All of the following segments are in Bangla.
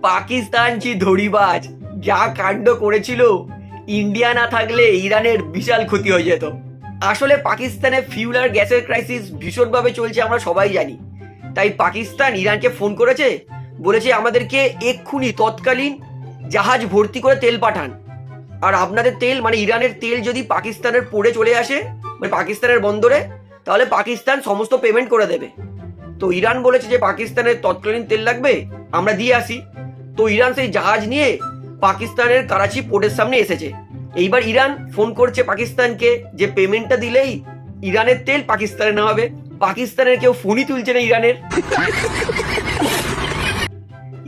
পাকিস্তান যে ধড়িবাজ যা কাণ্ড করেছিল, ইন্ডিয়া না থাকলে ইরানের বিশাল ক্ষতি হয়ে যেত। আসলে পাকিস্তানে ফিউল আর গ্যাসের ক্রাইসিস ভীষণভাবে চলছে, আমরা সবাই জানি। তাই পাকিস্তান ইরানকে ফোন করেছে, বলেছে আমাদেরকে এক্ষুনি তৎকালীন জাহাজ ভর্তি করে তেল পাঠান। আর আপনাদের তেল মানে ইরানের তেল যদি পাকিস্তানের পোর্টে চলে আসে, মানে পাকিস্তানের বন্দরে, তাহলে পাকিস্তান সমস্ত পেমেন্ট করে দেবে। তো ইরান বলেছে যে পাকিস্তানের তৎকালীন তেল লাগবে, আমরা দিয়ে আসি। তো ইরান সেই জাহাজ নিয়ে পাকিস্তানের করাচি পোর্টের সামনে এসেছে। এইবার ইরান ফোন করছে পাকিস্তানকে যে পেমেন্টটা দিলেই ইরানের তেল পাকিস্তানে নেওয়া হবে। পাকিস্তানের কেউ ফোনই তুলছে না ইরানের।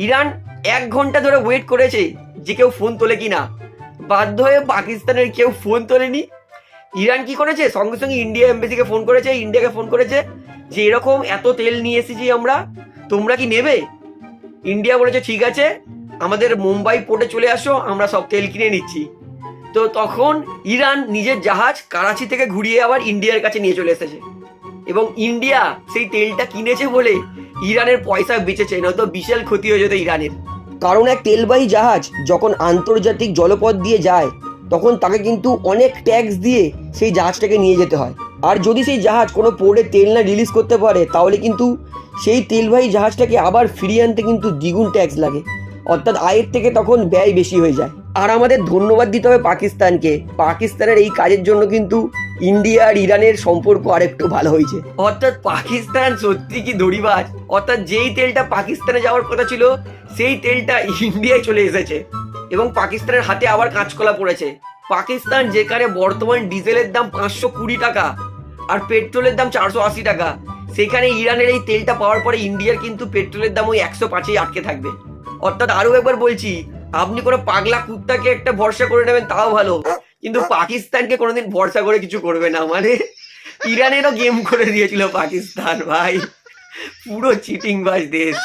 ইরান 1 ঘন্টা ধরে ওয়েট করেছে যে কেউ ফোন তোলে কিনা, বাধ্য হয়ে পাকিস্তানের কেউ ফোন তোলেনি। ইরান কি করেছে, সঙ্গে সঙ্গে ইন্ডিয়া এমবেসিকে ফোন করেছে, ইন্ডিয়াকে ফোন করেছে যে এরকম এত তেল নিয়ে এসেছি আমরা, তোমরা কি নেবে? ইন্ডিয়া বলেছে ঠিক আছে, আমাদের মুম্বাই পোর্টে চলে আসো, আমরা সব তেল কিনে নিচ্ছি। তো তখন ইরান নিজের জাহাজ করাচি থেকে ঘুরিয়ে আবার ইন্ডিয়ার কাছে নিয়ে চলে এসেছে, এবং ইন্ডিয়া সেই তেলটা কিনেছে বলে ইরানের পয়সা বেঁচেছে, নয়তো বিশাল ক্ষতি হয়ে যেত ইরানের। কারণ এক তেলবাহী জাহাজ যখন আন্তর্জাতিক জলপথ দিয়ে যায়, তখন তাকে কিন্তু অনেক ট্যাক্স দিয়ে সেই জাহাজটাকে নিয়ে যেতে হয়। আর যদি সেই জাহাজ কোনো পোর্টে তেল না রিলিজ করতে পারে, তাহলে কিন্তু সেই তেলবাহী জাহাজটাকে আবার ফিরিয়ে আনতে কিন্তু দ্বিগুণ ট্যাক্স লাগে, অর্থাৎ আয়ের থেকে তখন ব্যয় বেশি হয়ে যায়। আর আমাদের ধন্যবাদ দিতে হবে পাকিস্তানকে, পাকিস্তানের এই কাজের জন্য কিন্তু ইন্ডিয়া আর ইরানের সম্পর্ক আরেকটু ভালো হয়েছে। অর্থাৎ পাকিস্তান সত্যি কি দড়িবাজ, অর্থাৎ যেই তেলটা পাকিস্তানে যাওয়ার কথা ছিল সেই তেলটা ইন্ডিয়ায় চলে এসেছে, এবং পাকিস্তানের হাতে আবার কাঁচকলা পড়েছে। পাকিস্তান যেখানে বর্তমান ডিজেলের দাম 520 টাকা আর পেট্রোলের দাম 480 টাকা, সেখানে ইরানের এই তেলটা পাওয়ার পরে ইন্ডিয়ার কিন্তু পেট্রোলের দাম ওই 105-এই আটকে থাকবে। অর্থাৎ আরো একবার বলছি, আপনি কোনো পাগলা কুত্তাকে একটা ভরসা করে নেবেন তাও ভালো, কিন্তু পাকিস্তানকে কোনোদিন ভরসা করে কিছু করবে না। মানে ইরানেরও গেম করে দিয়েছিল পাকিস্তান, ভাই পুরো চিটিংবাজ দেশ।